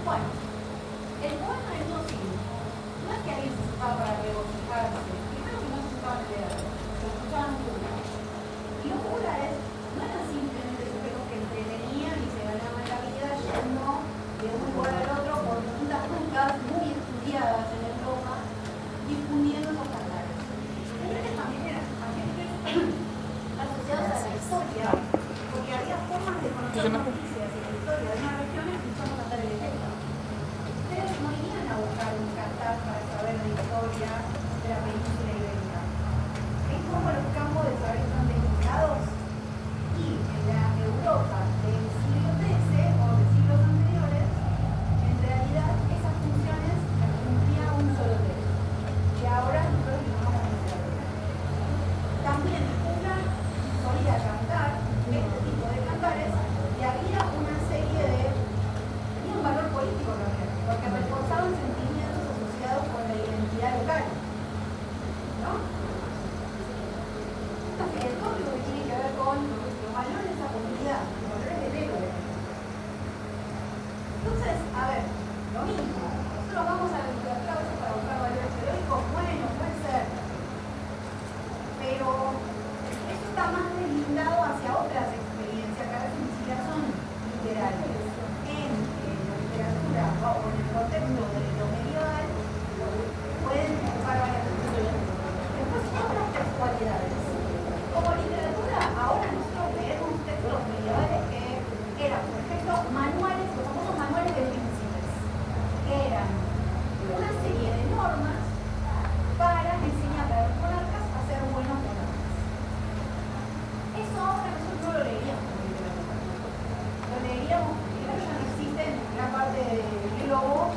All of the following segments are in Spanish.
Bueno, el poema es lo siguiente. No es que alguien se sentaba para regocijarse. Primero que no se sentaban a leer, lo escuchaban un cura. Y los curares no eran simplemente sujetos que entretenían y se ganaban la vida yendo de un lugar al otro por distintas rutas muy estudiadas en el Roma, difundiendo esos cantares. Pero también eran agentes asociados a la historia, porque había formas de conocer noticias y la historia de una región escuchando cantar el efecto. Ustedes no irían a buscar un cantar para saber de historia de la península ibérica. Es como los campos de saber están delineados y en la Europa del siglo XIII o de siglos anteriores, en realidad esas funciones las cumplía un solo texto. Y ahora nosotros nos vamos a hacer. También el cura solía cantar este tipo de cantares y había una serie de... tenía un valor político también, porque reforzaban sentimientos asociados con la identidad local, ¿no? Entonces, el tópico que tiene que ver con los valores de esa comunidad, los valores del héroe. Entonces, a ver, lo mismo, nosotros vamos a la literatura a veces para buscar valores teóricos, bueno, puede ser, pero eso está más deslindado hacia otras experiencias que a veces ni siquiera son literales. En la literatura o en el contexto de lo medieval pueden ocupar varias funciones. Después otras textualidades. Como literatura, ahora nosotros leemos textos medievales que eran, por ejemplo, manuales, los famosos manuales de príncipes, que eran una serie de normas para enseñar a los monarcas a ser buenos monarcas. Eso ahora nosotros no lo leeríamos como literatura. Lo leeríamos, primero ya no existe en gran parte del globo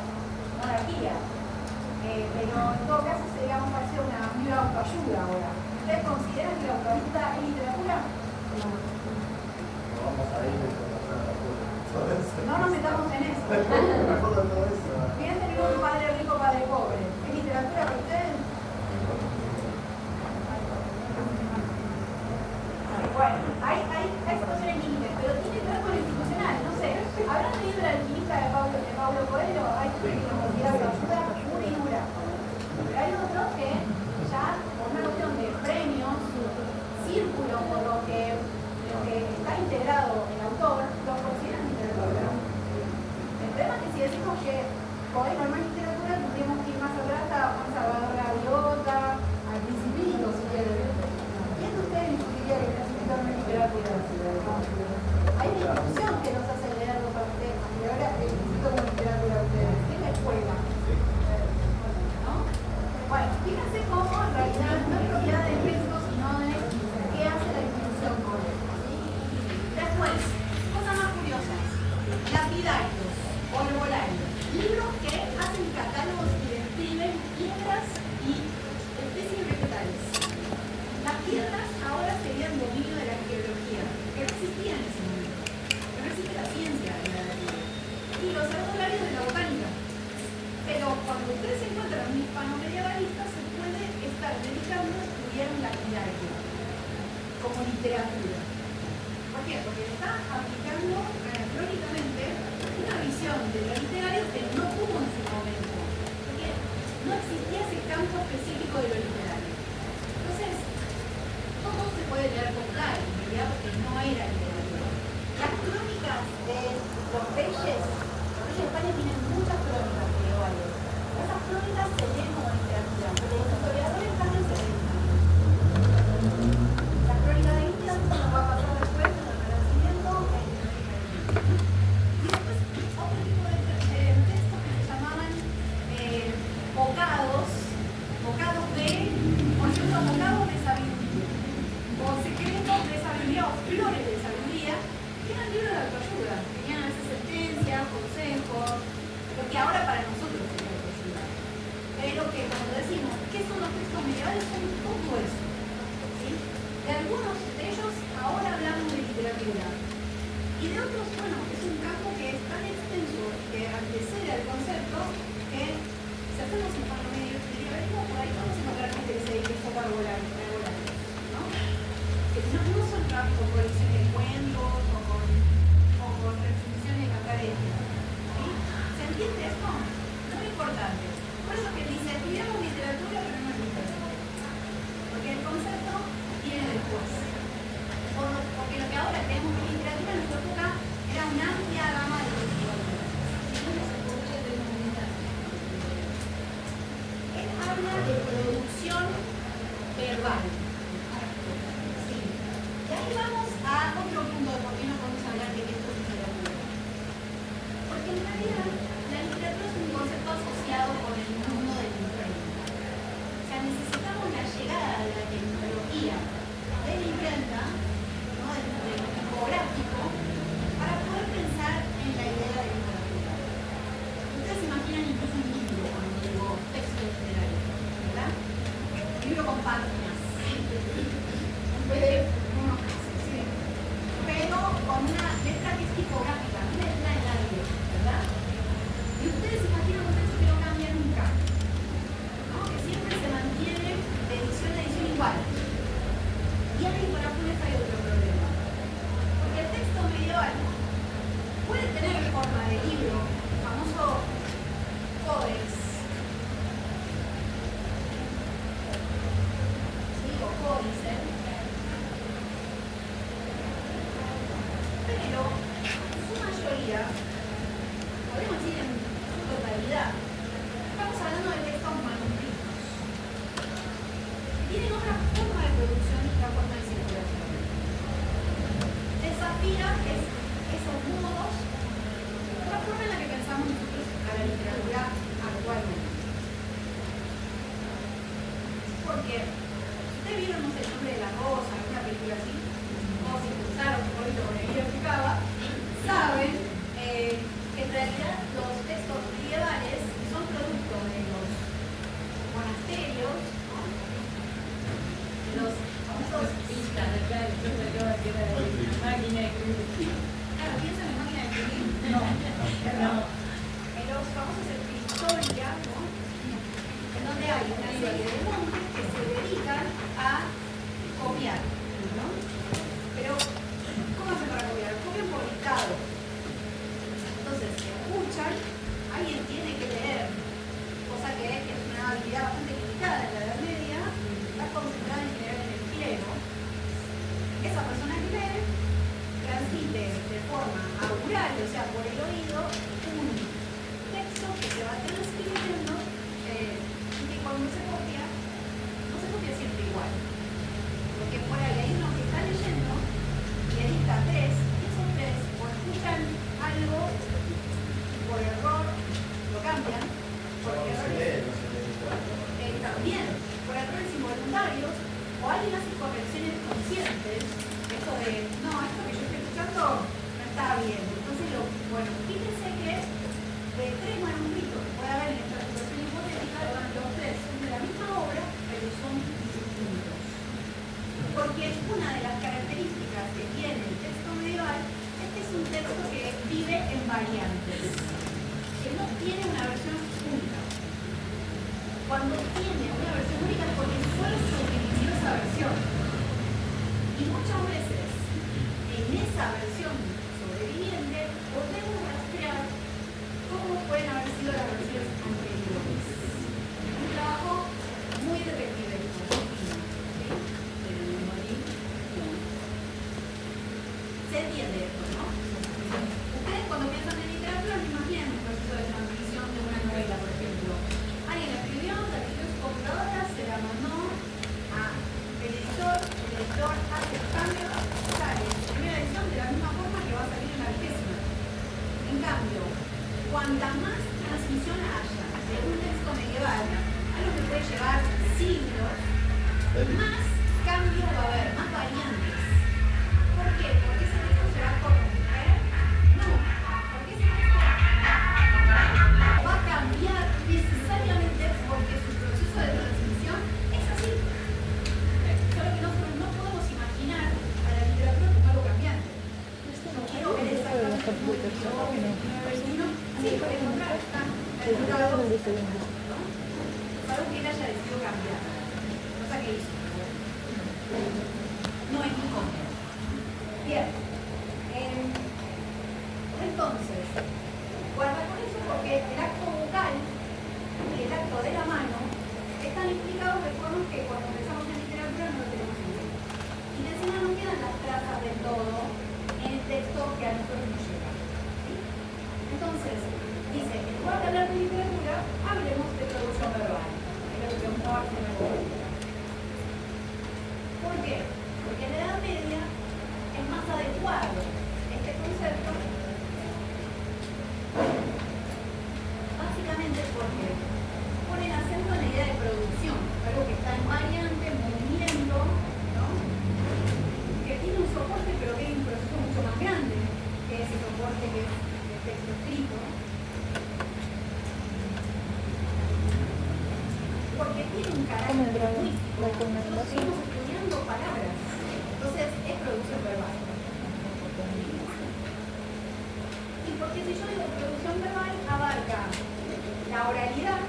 monarquía. Pero en todo caso sería más parecido a una libro de autoayuda ahora. ¿Ustedes consideran que la autoayuda es literatura? No vamos a ir No nos metamos en eso. Piensen en un padre rico, padre pobre. ¿Es literatura para ustedes? Bueno, hay situaciones límites, pero tiene que ver con lo institucional. No sé, ¿habrán leído El alquimista de Paulo Coelho? Hay gente que lo considera autoayuda pura y dura. Pero hay otros que ya, por una cuestión de premios, círculo, por lo que está integrado el autor, lo consideran literatura. El tema es que si decimos que Coelho no es literatura, tendríamos que ir más atrás a Juan Salvador Gaviota, al Principito, si quieren. ¿Quién de ustedes discutiría que clasificar una literatura? Hay una institución que nos hace leerlos a ustedes, y ahora el Principito como literatura a ustedes. ¿Quién la escuela? ¿No? Bueno, fíjense cómo en realidad no es propiedad del texto, sino de qué hace la institución con él. Después, cosas más curiosas. Lapidarios, herbolarios, libros que hacen catálogos y describen piedras y especies vegetales. Las piedras ahora serían dominio de la arqueología, que no existía en ese momento. Que no existe la ciencia en la Edad Media. Y los herbolarios de la botánica. Pero cuando ustedes se encuentran un hispano medievalista, se puede estar dedicando a estudiar un lapidario como literatura. ¿Por qué? Porque le está aplicando anacrónicamente una visión de lo literario que no tuvo en su momento. Porque no existía ese campo específico de lo literario. Entonces, todo se puede leer como tal, en realidad, porque no era literatura. Las crónicas de los reyes de España tienen muchas crónicas medievales. Esas crónicas se leen como literatura, pero los historiadores también se leen. La crónica de India nos va a pasar después en el Renacimiento. Y después otro tipo de textos que se llamaban bocados de, por ejemplo, bocados de sabiduría, o secretos de sabiduría, o flores de sabiduría, que eran libros de autoayuda, tenían a veces sentencias, consejos, lo que ahora para nosotros es autoayuda. Pero que cuando decimos qué son los textos medievales, son todo eso. ¿Sí? De algunos de ellos ahora hablamos de literatura. Y de otros, bueno, es un campo que es tan extenso que antecede al concepto que si hacemos un pano medievalismo, por ahí vamos a encontrar gente que se dedique solo a herbolarios, ¿no? Que no son trabajos con colección de cuentos o con reflexiones académicas. ¿Sí? Se entiende Porque ustedes vieron, no sé, El nombre de la rosa, alguna película así, o si pensaron un poquito con el libro que explicaba, saben que en realidad los textos medievales son producto de los monasterios, ¿no? Los famosos Pistas de claro, yo me acabo de quedar ahí, una máquina de escribir. claro, piensan en máquina de escribir, no, perdón. En los famosos escritoria, ¿no? En donde hay una serie de monjes que se dedican a copiar, ¿no? Pero, ¿cómo hacen para copiar? Copian por dictado. Entonces, escuchan, alguien tiene que leer, cosa que es una habilidad bastante limitada en la Edad Media, está concentrada en general en el clero. Esa persona que lee transmite de forma aural, o sea, por el oído, un texto que se va transcribiendo y que cuando se copia, no se copia siempre igual. Porque por ahí hay uno que está leyendo y edita tres, y esos tres, o escuchan algo, por error, lo cambian, por errores, también, por errores involuntarios, o alguien hace correcciones conscientes, esto de, no, esto que yo estoy escuchando no está bien. Entonces, bueno, fíjense que de tres manuscritos que puede haber en esta situación hipotética, los tres son de la misma obra, pero son distintos. Porque una de las características que tiene el texto medieval es que es un texto que vive en variantes, que no tiene una versión única. Cuando tiene una versión única es porque solo se utilizó esa versión. Y muchas veces, en esa versión sobreviviente, podemos rastrear cómo pueden haber sido las versiones anteriores. Un trabajo muy detective, muy fino, ¿sí? Se entiende esto, ¿no? Ustedes cuando piensan en literatura no imaginan un proceso de transmisión de una novela, por ejemplo. Alguien la escribió en su computadora, se la mandó al editor, el editor hace el cambio, sale en primera edición de la misma forma que va a salir en la 20ª. En cambio, cuanta más transmisión haya de un texto medieval, algo que puede llevar siglos, más cambio va a haber, más variantes. ¿Por qué? Porque ese texto se va a corromper. No, porque ese texto va a cambiar necesariamente porque su proceso de transmisión es así. Solo que nosotros no podemos imaginar a la literatura como algo cambiante. No quiero ver exactamente como el vecino. Sí, por encontrar, está editado, ¿no? Es algo que él haya decidido cambiar. Cosa que hizo. No es muy cómodo. Bien. Entonces, guarda con eso porque el acto vocal y el acto de la mano están explicados de forma que cuando empezamos en literatura no lo tenemos en cuenta. Y encima no quedan las trazas del todo en el texto que a nosotros nos llega. ¿Sí? Entonces, dice, en lugar de hablar de literatura, hablemos de producción verbal. Es lo que vamos a hacer mejor. ¿Por qué? Porque en la Edad Media es más adecuado este concepto, básicamente porque pone el acento en la idea de producción, algo que está en variante, en movimiento, ¿no? Que tiene un soporte, pero que hay un proceso mucho más grande que ese soporte que es el texto escrito. Porque tiene un carácter lingüístico. Nosotros seguimos estudiando palabras. Entonces, es producción verbal. Y porque si yo digo producción verbal, abarca la oralidad,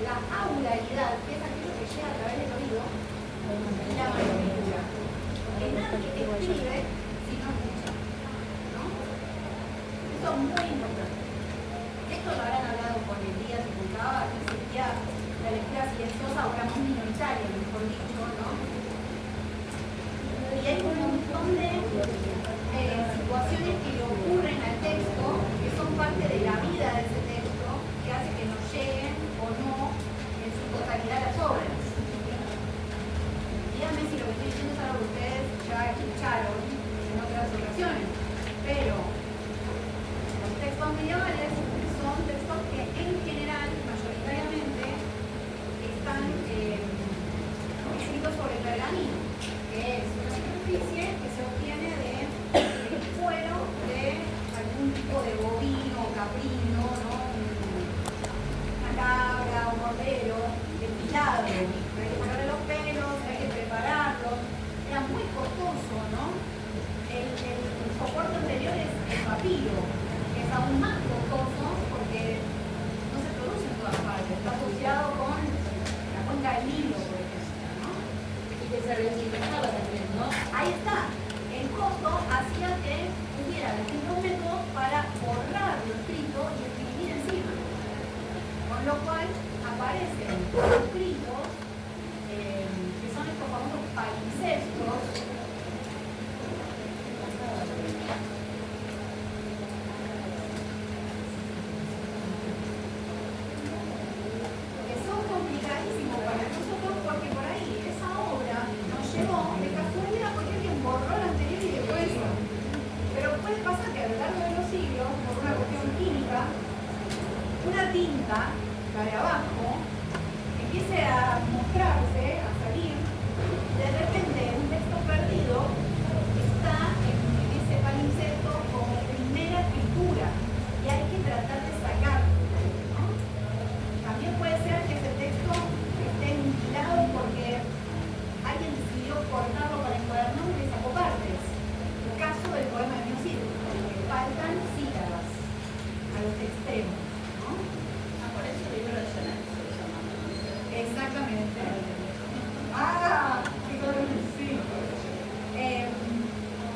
la auralidad, que es aquello que llega a través del oído, y la manuscritura. Porque nadie escribe si no escucha, ¿no? Eso es muy importante. Esto lo habrán hablado con el día que publicaba, que existía la lectura silenciosa, ahora muy minoritaria, mejor dicho, ¿no? Y hay un montón de situaciones que le ocurren al texto, que son parte de la vida de ese texto, que hace que nos lleguen o no en su totalidad las obras. Díganme si lo que estoy diciendo es algo que ustedes ya escucharon en otras ocasiones, pero los textos medievales son textos que en general, mayoritariamente, están grafilo, que es aún más costoso porque no se produce en todas partes, está asociado con la cuenca del Nilo, por ejemplo, ¿no? Y que se reutilizaba también, ¿no? Ahí está. El costo hacía que hubiera distintos métodos para borrar lo escrito y escribir encima. Con lo cual aparecen escritos que son estos famosos palimpsestos. Que son complicadísimos para nosotros porque por ahí esa obra nos llegó de casualidad porque alguien borró la anterior y dejó esa. Pero puede pasar que a lo largo de los siglos, por una cuestión química, una tinta, la de abajo, empiece a mostrarse, a salir, y de repente un texto perdido está en ese palimpsesto como primera escritura y hay que tratar de sacarlo, ¿no? También puede ser que ese texto esté mutilado porque alguien decidió cortarlo para encuadernar y le sacó partes. El caso del poema de Miocid, que faltan sílabas a los extremos, ¿no? Por eso el libro de Sonet se llama. Exactamente. Ah, qué cosa, sí.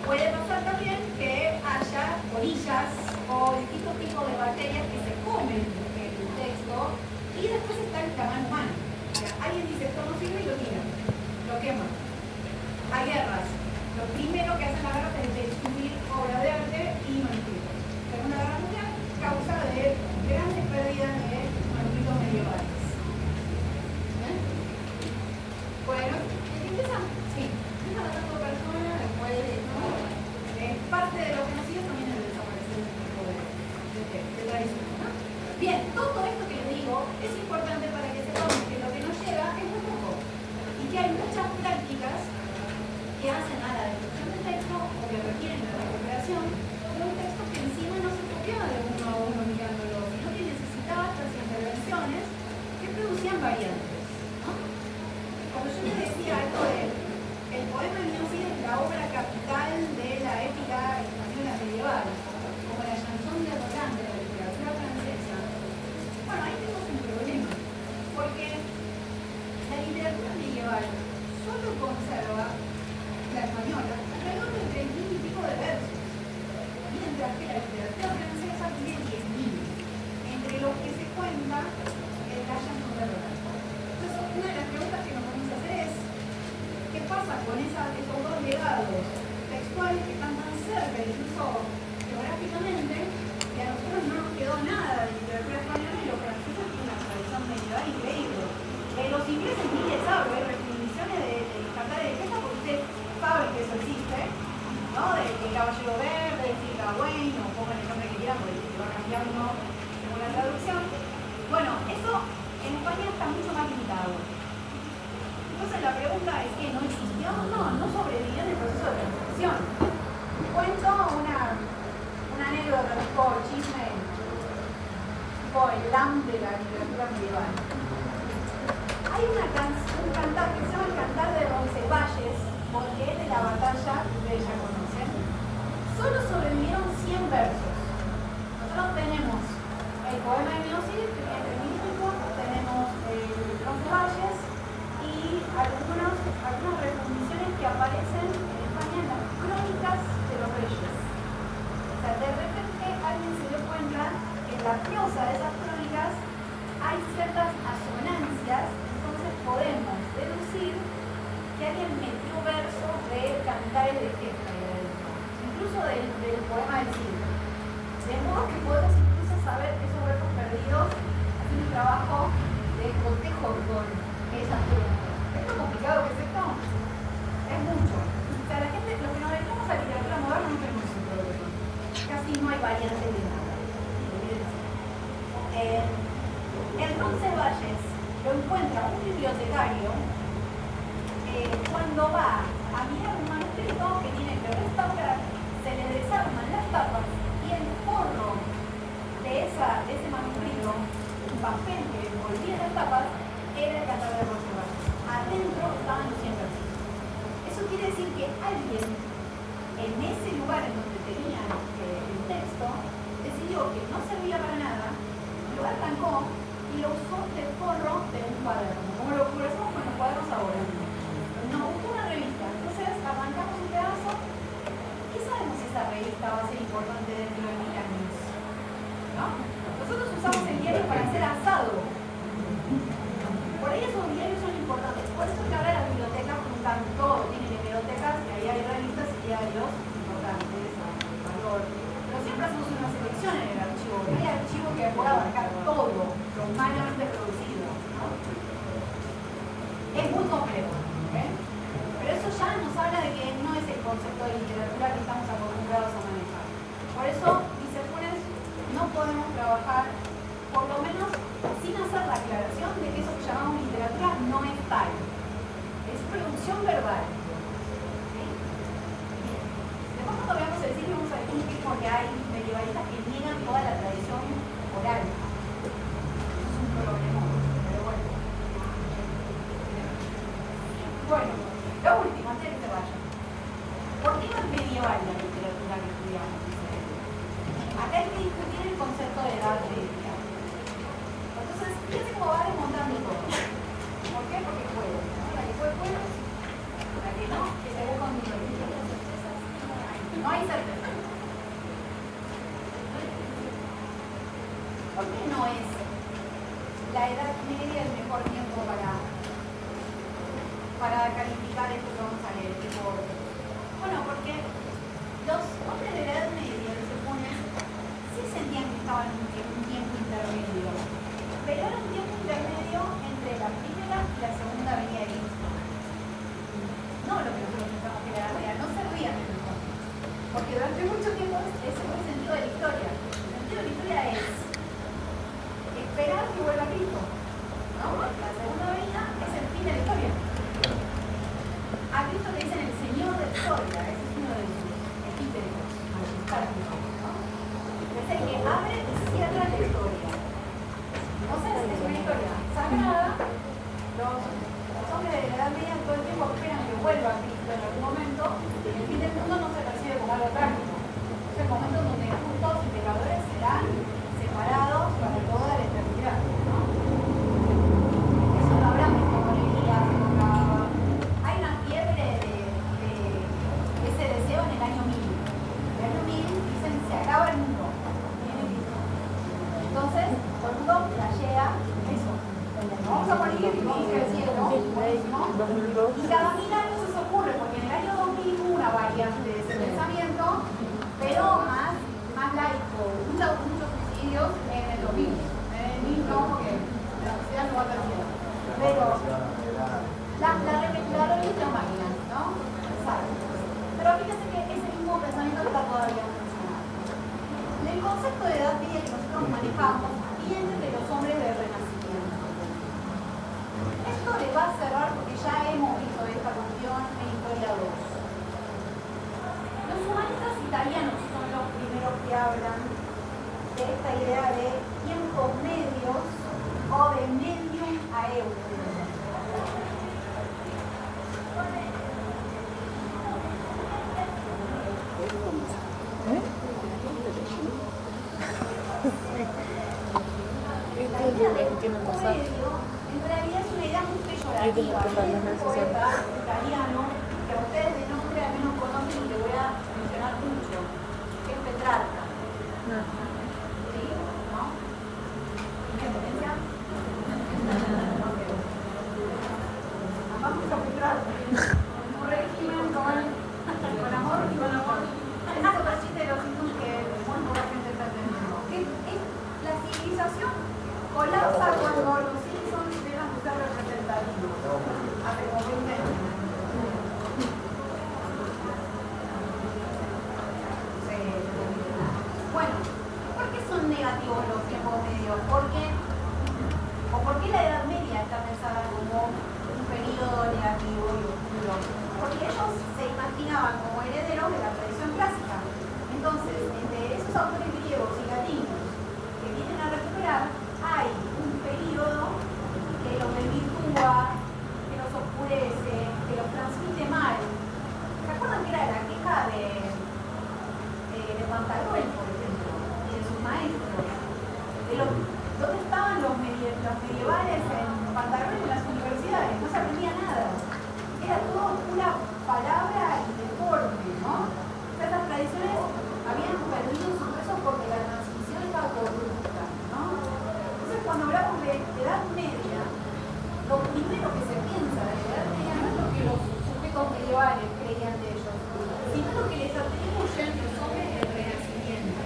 Puede pasar también que haya polillas o distintos tipos de bacterias que se comen el texto y después está el tamaño humano. O sea, alguien dice esto no sirve y lo tira, lo quema. Hay guerras. Lo primero que hacen las guerras es destruir obras de arte y manuscritos. Segunda Guerra Mundial, causa de grandes pérdidas de manuscritos medievales. Bueno, empieza, sí, empieza matando personas, después de ¿no? Parte de los conocidos también es el desaparecer de este tipo de tradiciones, ¿no? Bien, todo esto que les digo es importante para que sepamos que lo que nos llega es muy poco y que hay muchas prácticas que hacen a la destrucción del texto o que requieren la recuperación de un texto que encima no se copiaba de uno a uno mirándolo, sino que necesitaba estas intervenciones que producían variantes, ¿no? Cuando yo les decía esto de el poema de Miocid es la obra capital de la épica española medieval, como la chanson de Roland de la literatura francesa, bueno, ahí tenemos un problema, porque la literatura medieval solo conserva la española alrededor de 3.000 y pico de versos, mientras que la literatura francesa tiene 10.000, entre los que se cuenta la chanson de Roland. Entonces, una de las preguntas que nos vamos a hacer es ¿qué pasa con esos dos legados textuales que están tan cerca, incluso geográficamente, que a nosotros no nos quedó nada de literatura española y los franceses tienen una tradición medieval increíble? Los ingleses ni les hablo, hay definiciones de cantar de fiesta porque ustedes saben que eso existe, ¿no? De Caballero Verde, de Cigagüeñ, o pongan el nombre que quieran porque se va cambiando según la traducción. Bueno, eso en España está mucho más limitado. Entonces la pregunta es que no existió, no sobrevivió en el proceso de transcripción. Cuento una anécdota tipo chisme, tipo el LAM de la literatura medieval. Hay un cantar que se llama el Cantar de Roncesvalles, porque es de la batalla que ustedes ya conocen. Solo sobrevivieron 100 versos. Nosotros tenemos el poema de Miocid, que tiene 3.000 y pico, tenemos el Roncesvalles, y algunas refundiciones que aparecen en España en las crónicas de los reyes. O sea, de repente alguien se dio cuenta que en la prosa de esas crónicas hay ciertas asonancias, entonces podemos deducir que alguien metió versos de cantares de gesta, incluso del poema del Cid. De modo que podemos incluso saber que esos versos perdidos hacen un trabajo de cotejo con esas preguntas. ¿Es lo complicado que es esto? Es mucho. O sea, la gente, lo que nos dedicamos a literatura moderna no tenemos ese problema. Casi no hay variantes de nada. El Roncesvalles lo encuentra un bibliotecario cuando va a mirar un manuscrito que tiene que restaurar, se le desarman las tapas y el forro de ese manuscrito, un papel que envolvía las tapas, era el Cantar de Roncesvalles. Adentro estaban los 100 versos. Eso quiere decir que alguien en ese lugar en donde tenía el texto, decidió que no servía para nada, lo arrancó y lo usó de forro de un cuaderno, como lo hacemos con los cuadernos ahora. Nos gustó una revista, entonces arrancamos un pedazo. ¿Qué sabemos si esa revista va a ser importante dentro de 1000 años? ¿No? Nosotros usamos el diario para hacer asado. Por ahí esos diarios son importantes. Por eso que ahora las bibliotecas juntan todo. Tienen bibliotecas y ahí hay revistas y diarios importantes, de valor. Pero siempre hacemos una selección en el archivo. Hay archivo que puede abarcar todo lo humanamente producido, ¿no? Es muy complejo, ¿okay? Pero eso ya nos habla de que no es el concepto de literatura que estamos acostumbrados a manejar. Por eso, dice Funes, no podemos trabajar, por lo menos, sin hacer la aclaración de que eso que llamamos literatura no es tal. Es producción verbal. ¿Sí? Bien. Después cuando veamos el sitio vamos a discutir porque hay medievalistas que niegan toda la tradición oral. Eso es un problema, pero bueno. Bueno, lo último, antes de que se vaya. ¿Por qué no es medieval la literatura que estudiamos? Acá hay que discutir el concepto de edad media. Entonces, fíjense cómo va desmontando todo. ¿Por qué? Porque puede. La que puede, puede. La que no, que se busca un nivel. No hay certeza. ¿Por qué no es la edad media el mejor tiempo para calificar esto que vamos a leer? Bueno, porque los hombres de la edad media, se supone, sí sentían que estaban en un tiempo intermedio, pero era un tiempo intermedio entre la primera y la segunda venida de Cristo. No lo que nosotros pensamos que la edad media, no servían en el mundo, porque durante mucho tiempo ese fue el sentido de la historia. El sentido de la historia es esperar que vuelva Cristo, ¿no? La segunda venida es el fin de la historia. A Cristo le dicen el Señor de la historia, ese es uno de sus epítetos, ¿no? Es el que abre y cierra la historia. Entonces, es una historia sagrada. Los hombres de la Edad Media todo el tiempo esperan que vuelva Cristo en algún momento. El fin del mundo no se percibe como algo trágico. Es el momento donde justos y pecadores serán separados para toda la eternidad, ¿no? Eso lo habrán visto con Elías, hay una fiebre de ese deseo en el año 1000. En el año 1000 dicen se acaba el mundo. Entonces, todo el mundo flashea eso. Vamos a morir y vamos a ir al cielo, ¿no? Y cada 1000 años eso ocurre, porque en el año 2000 hubo una variante de ese pensamiento, pero más laico. Muchos suicidios en el 2000. En el 1000 no, porque la sociedad no va a cielo. Pero la religión máquina, ¿no? Exacto. Pero fíjense que ese mismo pensamiento está todavía funcionando. El concepto de edad media que nosotros manejamos viene de los hombres del Renacimiento. Esto le va a cerrar porque ya hemos visto esta cuestión en Historia 2. Los humanistas italianos son los primeros que hablan de esta idea de tiempos medios o de medium aeus. La idea de tiempo medio en realidad es una idea muy peyorativa. Hay un poeta italiano que a ustedes de nombre al menos conocen y le voy a mencionar mucho, que es Petrarca. ¿Sí? ¿No? ¿Tiene potencia? Vamos a Petrarca. Un régimen con amor y con amor. Es otro chiste de los hijos que muy poca gente está entendiendo. La civilización colapsa cuando los Simpsons dejan de ser representativos. Hace como 20 años. Bueno, ¿por qué son negativos los tiempos medios? ¿Por qué la Edad Media está pensada como un periodo negativo y oscuro? Porque ellos se imaginaban como herederos de la tradición clásica. Entonces, entre esos autores griegos y latinos que vienen a recuperar, hay un periodo que los desvirtúa, que los oscurece, estaban los medievales en pantalones en las universidades, no se aprendía nada. Era todo pura palabra y deforme, ¿no? O sea, esas tradiciones habían perdido su peso porque la transmisión estaba corrupta, ¿no? Entonces, cuando hablamos de Edad Media, lo primero que se piensa de la Edad Media no es lo que los sujetos medievales creían de ellos, sino lo que les atribuyen los hombres del Renacimiento.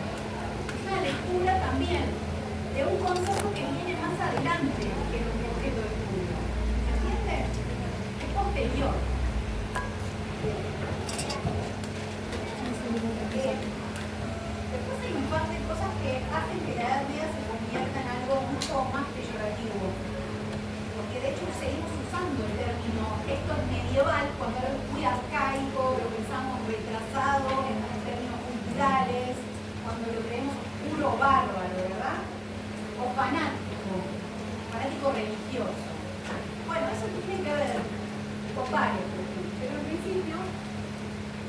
Es una lectura también de un concepto que viene más adelante que nuestro objeto de estudio. ¿Se entiende? Es posterior. Después hay un par de cosas que hacen que la Edad Media se convierta en algo mucho más peyorativo. Porque de hecho seguimos usando el término esto es medieval cuando es muy arcaico, lo pensamos retrasado en términos culturales, cuando lo creemos puro bárbaro, ¿verdad? O fanático religioso. Bueno, eso tiene que ver con varios, pero en principio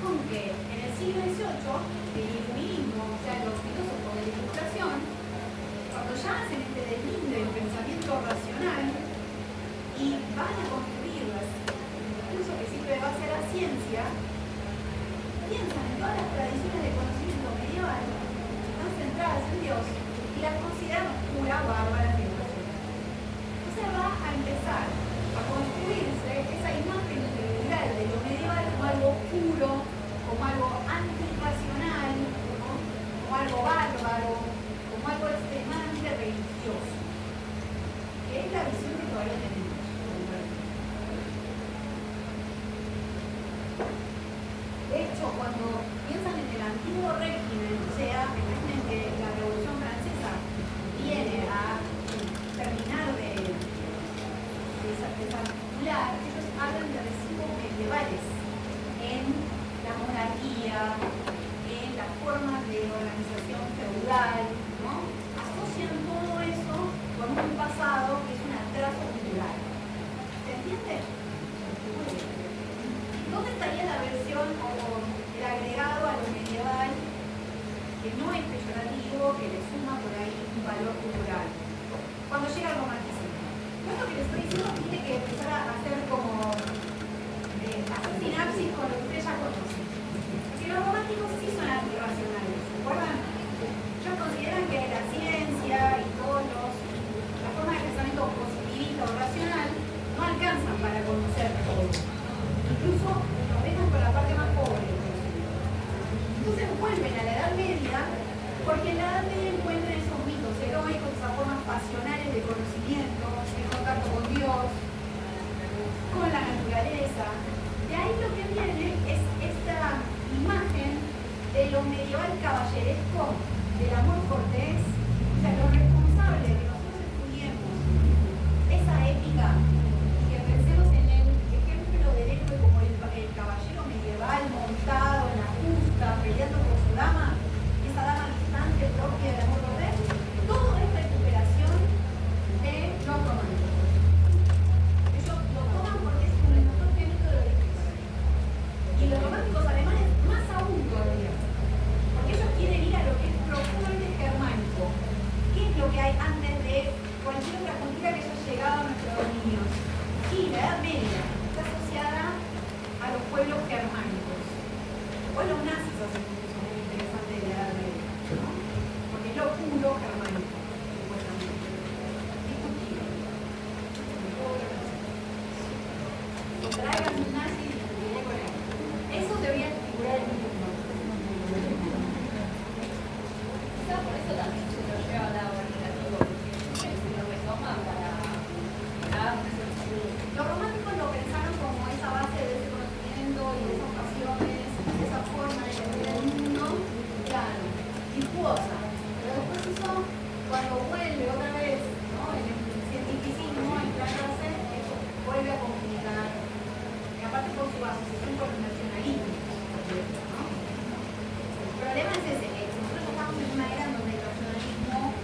con que en el siglo XVIII el iluminismo, o sea, los filósofos de la Ilustración, cuando ya hacen este deslinde del pensamiento racional y van a construir incluso que sirve de base a la ciencia, piensan en todas las tradiciones de conocimiento medieval que están centradas en Dios y las consideran pura, bárbara, irracional. Entonces va a empezar a construirse esa imagen integral de lo medieval como algo puro, como algo antirracional, ¿no? Como algo bárbaro, como algo extremadamente religioso, que es la visión que todavía tenemos. De hecho, cuando piensan en el antiguo régimen, o sea, el régimen que la Revolución Francesa viene a terminar de desarticular, ellos hablan de recibos medievales en la monarquía, en las formas de organización feudal, ¿no? Asocian todo eso con un pasado que es un atraso cultural. ¿Se entiende? Muy bien. ¿Dónde estaría la versión o el agregado a lo medieval que no es peyorativo, que le suma por ahí un valor cultural? Cuando llega el romanticismo. Esto que les estoy diciendo tiene que empezar a hacer como hacer sinapsis con lo que ustedes ya conocen. Porque los románticos sí son antirracionales, ¿se acuerdan? Ellos consideran que la ciencia y todas las formas de pensamiento positivista o racional no alcanzan para conocer todo. Incluso nos dejan con la parte más pobre. Entonces vuelven a la Edad Media, porque en la Edad Media encuentran esos mitos heroicos, esas formas pasionales de conocimiento, el contacto con Dios, con la naturaleza. De ahí lo que viene es esta imagen de lo medieval caballeresco, del amor cortés, o sea, lo responsable de que nosotros estudiemos esa épica y que pensemos en el ejemplo del héroe como el caballero medieval montado en la justa, peleando por su dama, y esa dama distante propia del amor cortés, todo es recuperación de los románticos. Ellos lo toman porque es un reconocimiento de lo difícil. Y los románticos alemanes más aún todavía, porque ellos quieren ir a lo que es profundamente germánico. ¿Qué es lo que hay antes de cualquier otra cultura que haya llegado a nuestros dominios? Y la Edad Media está asociada a los pueblos germánicos. O los nazis hacen un uso muy interesante de la Edad Media, ¿no? Porque es lo puro germánico, supuestamente. Discutible. Traigan un nazi y discutiré con él. Eso debería figurar en un mundo. Quizá por eso también se lo lleva al lado negativo, porque se lo retoman para Los románticos lo pensaron como esa base de ese conocimiento y de esas pasiones, de esa forma de entender el mundo, claro, virtuosa. Pero después eso, cuando vuelve otra vez, ¿no? En el cientificismo, en plantearse, eso vuelve a complicar. Y aparte por su asociación con el nacionalismo, ¿no? El problema es ese, que nosotros estamos en una era donde el nacionalismo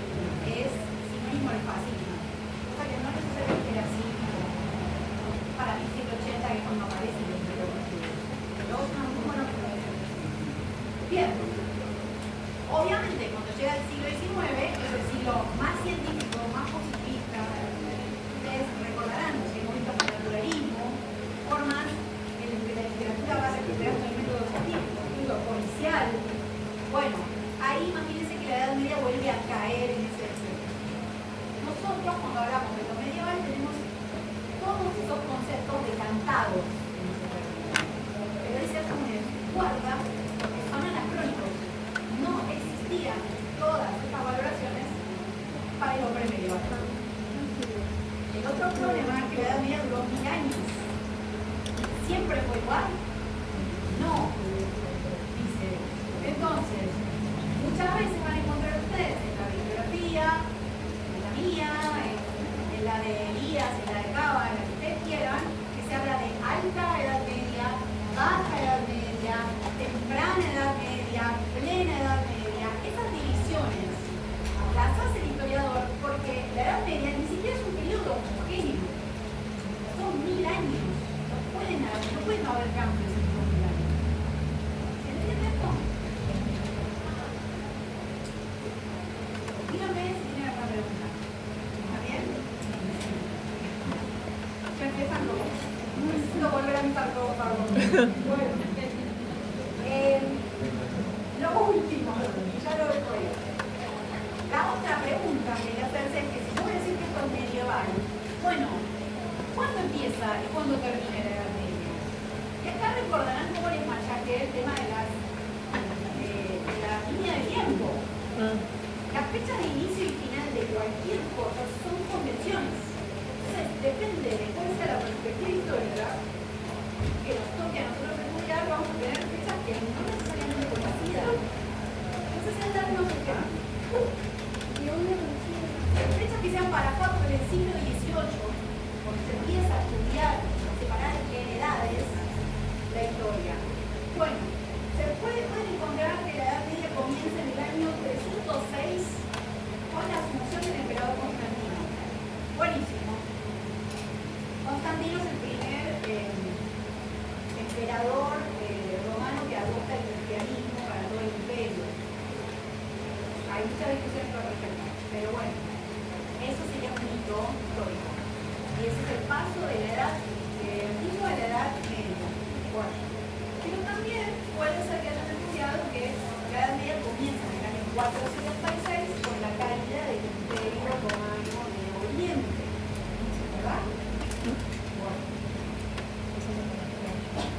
es sinónimo del fascismo. El otro problema es que la Edad Media duró 1000 años. ¿Siempre fue igual? No, dice. Entonces, muchas veces van a encontrar ustedes en la bibliografía, en la mía, en la de Elías, en la de Cava, en la que ustedes quieran, que se habla de alta Edad Media, baja Edad Media, temprana Edad Media, plena Edad Media. Esas divisiones las hace el historiador porque la Edad Media ni siquiera es un periodo homogéneo. Son 1000 años. No pueden haber cambios en esos 1000 años. ¿Se entiende esto? Díganme si tienen alguna pregunta. ¿Está bien? Ya empiezan los. Necesito volver a empezar todo, Pablo. Bueno. Lo último, ya lo dejo ahí. La otra pregunta que quería hacerse es que si yo voy a decir que esto es medieval, bueno, ¿cuándo empieza y cuándo termina la Edad Media? Y acá recordarán cómo les machaqué el tema de la línea de tiempo. Las fechas de inicio y final de cualquier cosa son convenciones. Entonces, depende de cuál sea la perspectiva histórica que nos toque a nosotros estudiar, vamos a tener fechas que no necesariamente coincidan. Entonces, es dar unos ejemplos. Fechas que sean parafados en el siglo XVIII, porque se empieza a estudiar, a separar en edades la historia. Bueno, se pueden encontrar que la Edad Media comienza en el año 306 con la asunción del emperador Constantino. Buenísimo. Constantino es el primer emperador romano que adopta el cristianismo para todo el imperio. Hay mucha discusión al respecto, pero bueno, eso sería un hito histórico. Y ese es el paso de la edad antigua a la edad media. Bueno, pero también puede ser que hayan estudiado que la Edad Media comienza en el año 466 con la caída del Imperio Romano de Oriente. ¿Verdad? Bueno.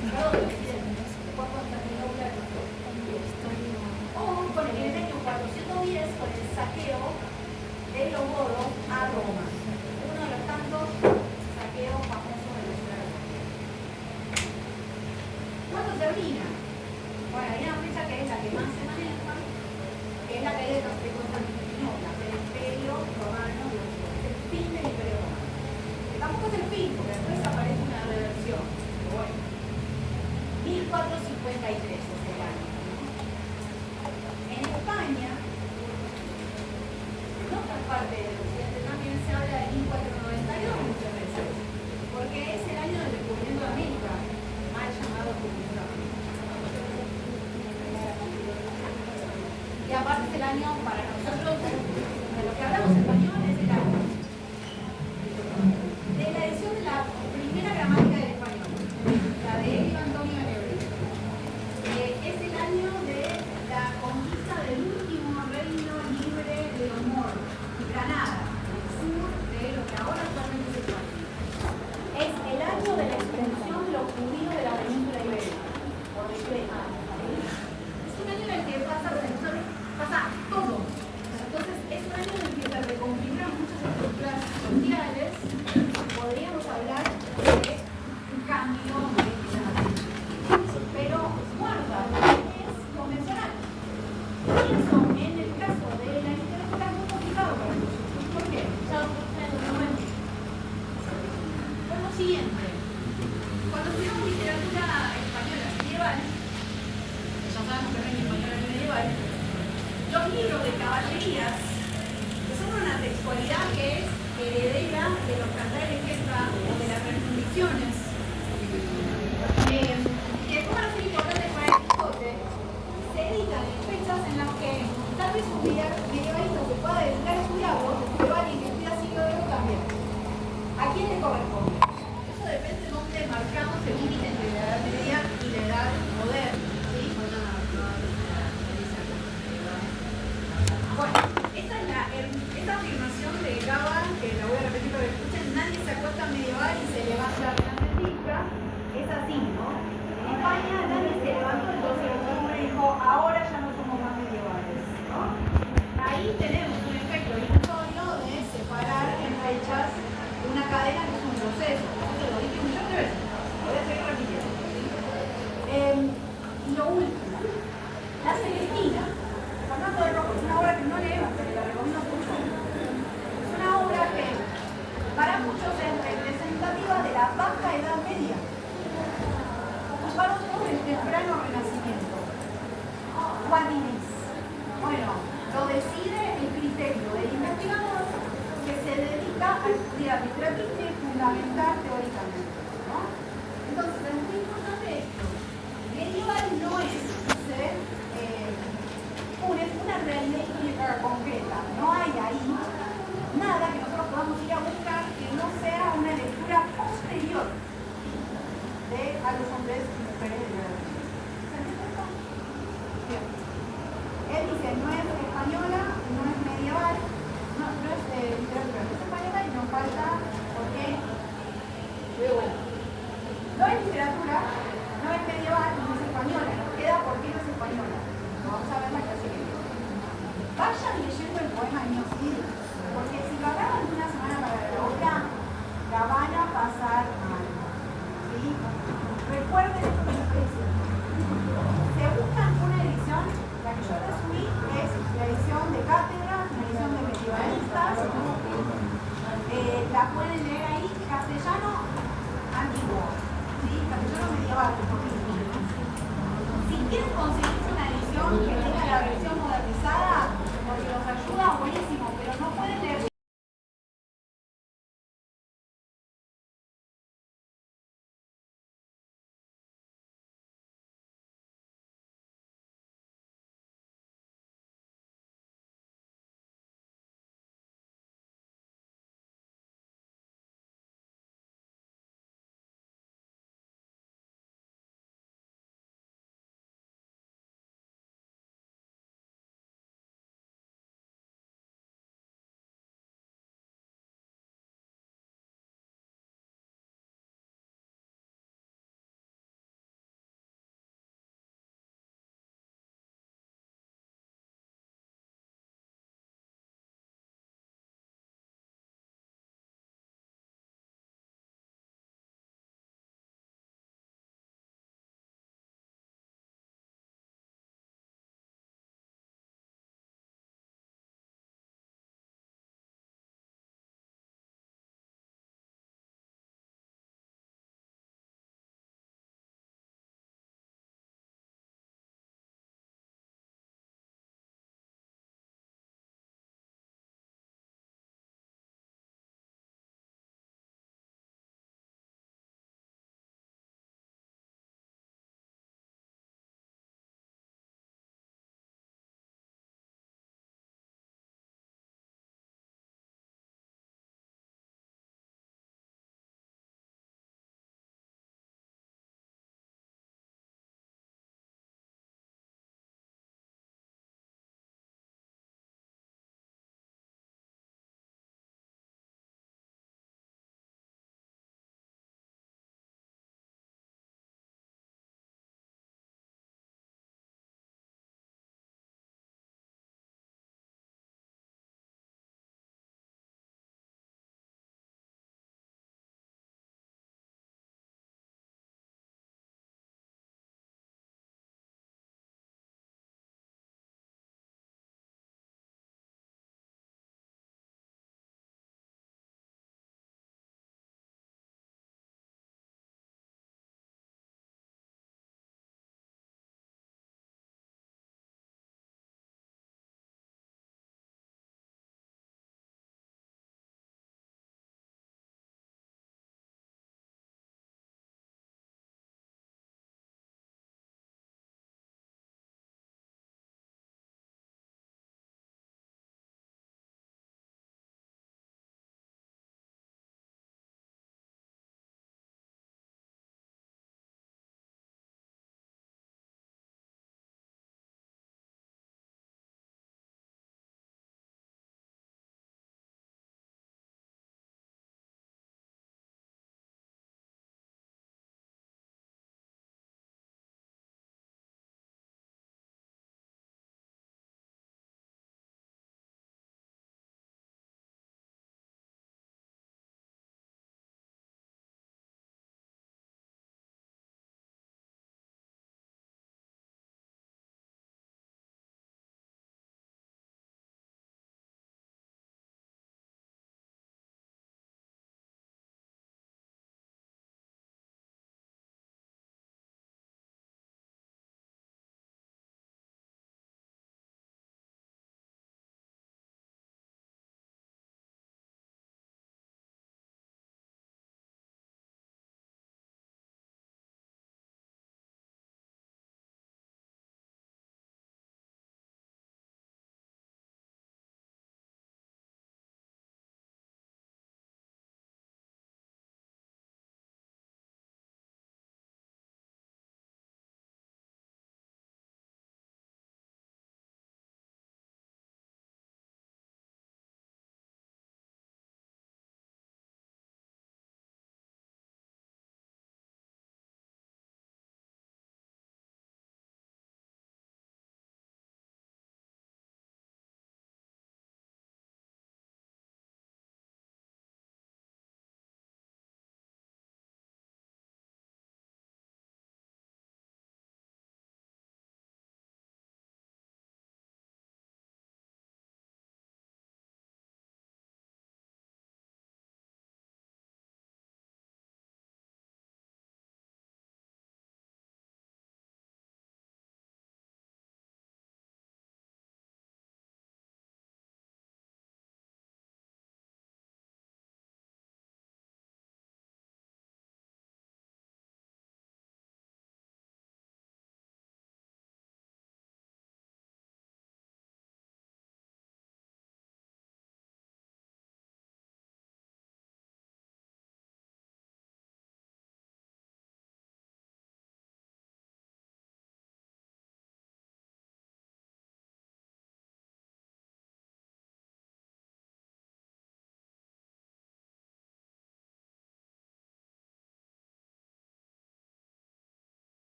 Perdón, después Constantinopla o con el año 410 con el saqueo de los godos a Roma. Uno de los tantos saqueos famosos de la ciudad de Roma. ¿Cuándo termina? Bueno, hay una fecha que es la que más se maneja, que es la caída de Constantinopla, del Imperio Romano, el fin del Imperio Romano. Que tampoco es el fin, porque después aparece una reversión. Pero bueno, 1453 es el año. En España, en otras partes del occidente también se habla de 1492 muchas veces, porque es el año del descubrimiento de América, mal llamado descubrimiento de América. Y aparte es el año para nosotros, de los que hablamos español, es el año de la edición de la primera gramática del español, la de Elio Antonio Negri. Es el año de la conquista del último reino libre de los moros, Granada, el sur de lo que ahora actualmente es España. Es el año de la expulsión de los judíos de la península ibérica, por decreto. Es un año en el que pasa todo. Entonces, es un año en el que se reconfiguran muchas estructuras sociales. Podríamos hablar de un cambio de pero guarda, es convencional. Y eso, en el caso de la literatura, es muy complicado para nosotros. ¿Por qué? Por lo siguiente, cuando estudiamos literatura española medieval, que ya sabemos que no es ni española ni medieval, los libros de caballerías, que son una textualidad que es heredera de los cantares de guerra o de las refundiciones, que como van a ser importantes para el Quijote, se editan en fechas en las que tal vez un medievalista se pueda dedicar a estudiarlo, pero alguien que estudia siglo de oro también. ¿A quién le corresponde? Eso depende de dónde marcamos el límite entre la Edad Media y la Edad Moderna. ¿Sí? Bueno, esta afirmación de Cava, que la voy a repetir para que escuchen, nadie se acuesta medieval y se levanta renacentista, es así, ¿no? En España nadie se levantó el 12 de octubre y dijo, ahora ya no somos más medievales, ¿no? Ahí tenemos un efecto ilusorio de separar What is? Bueno, lo decide el criterio del investigador que se dedica a estudiar literatura y fundamentar teóricamente, ¿no? Entonces, es muy importante esto. Medieval no es ser una realidad concreta. No hay ahí nada que nosotros podamos ir a buscar que no sea una lectura posterior a los hombres y mujeres de la Edad. ¿Se entiende esto? Bien. Él dice, no es española, no es medieval, no es literatura, no es española y nos falta, ¿por qué? No es literatura, no es medieval, no es española, nos queda por qué no es española. Vamos a ver la clase que viene. Vayan leyendo el poema mío, sí, porque si lo agarran de una semana para la otra, la van a pasar mal. ¿Sí? Recuerden esto que les estoy diciendo. Se buscan una edición, la que yo resumí es la edición de cátedra, la edición de medievalistas, la pueden leer ahí, castellano antiguo, ¿sí? Castellano medieval, si quieren conseguir una edición que tenga la versión modernizada, porque nos ayuda, buenísimo.